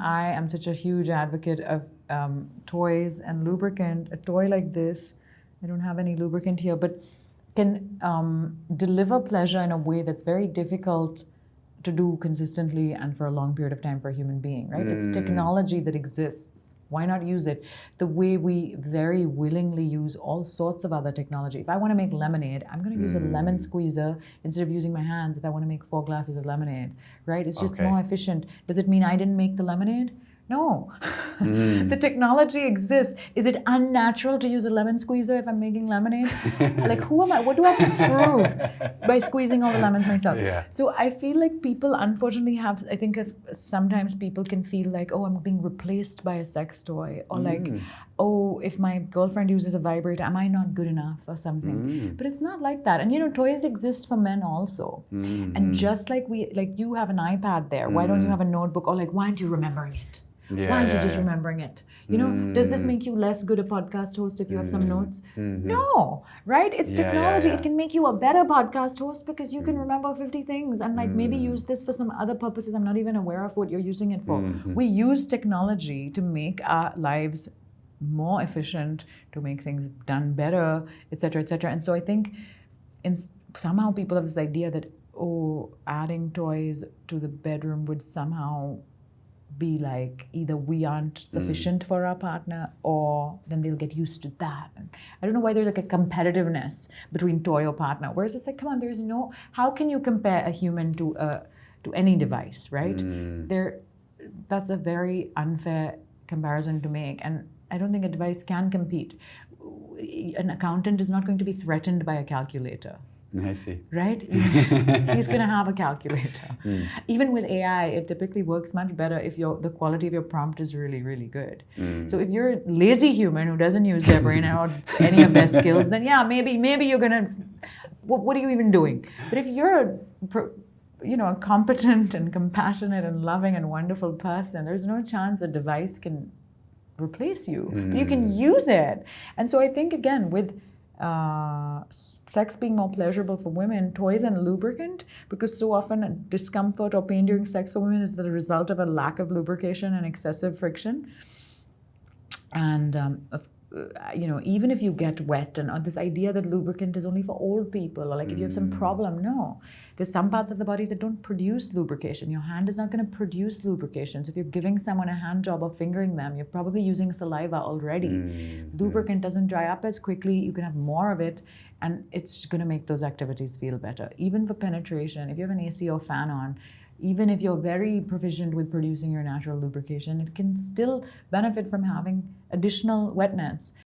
I am such a huge advocate of toys and lubricant. A toy like this, I don't have any lubricant here, but can deliver pleasure in a way that's very difficult to do consistently and for a long period of time for a human being, right? It's technology that exists. Why not use it? The way we very willingly use all sorts of other technology. If I want to make lemonade, I'm going to use a lemon squeezer instead of using my hands if I want to make 4 glasses of lemonade, right? It's just more efficient. Does it mean I didn't make the lemonade? No. The technology exists. Is it unnatural to use a lemon squeezer if I'm making lemonade? Like, who am I? What do I have to prove by squeezing all the lemons myself? So I feel like people unfortunately have, I think sometimes people can feel like, oh, I'm being replaced by a sex toy. Or like, oh, if my girlfriend uses a vibrator, am I not good enough or something? But it's not like that. And you know, toys exist for men also. And just like you have an iPad there, why don't you have a notebook? Or like, why aren't you remembering it? Why aren't you just remembering it? You know, does this make you less good a podcast host if you have some notes? No, right? It's technology. It can make you a better podcast host because you can remember 50 things and like maybe use this for some other purposes I'm not even aware of what you're using it for. We use technology to make our lives more efficient, to make things done better, etc., etc. And so I think somehow people have this idea that, oh, adding toys to the bedroom would somehow be like either we aren't sufficient for our partner or then they'll get used to that. And I don't know why there's like a competitiveness between toy or partner. Whereas it's like, come on, there's no, how can you compare a human to any device, right? That's a very unfair comparison to make. And I don't think a device can compete. An accountant is not going to be threatened by a calculator. I see. Right? He's going to have a calculator. Even with AI, it typically works much better if the quality of your prompt is really, really good. So if you're a lazy human who doesn't use their brain or any of their skills, then yeah, maybe you're going to, what are you even doing? But if you're a competent and compassionate and loving and wonderful person, there's no chance a device can replace you. You can use it. And so I think, again, with sex being more pleasurable for women, toys and lubricant, because so often discomfort or pain during sex for women is the result of a lack of lubrication and excessive friction. And even if you get wet, and this idea that lubricant is only for old people, or like if you have some problem, no. There's some parts of the body that don't produce lubrication. Your hand is not going to produce lubrication. So if you're giving someone a hand job or fingering them, you're probably using saliva already. Lubricant doesn't dry up as quickly. You can have more of it, and it's going to make those activities feel better. Even for penetration, if you have an AC or fan on, even if you're very proficient with producing your natural lubrication, it can still benefit from having additional wetness.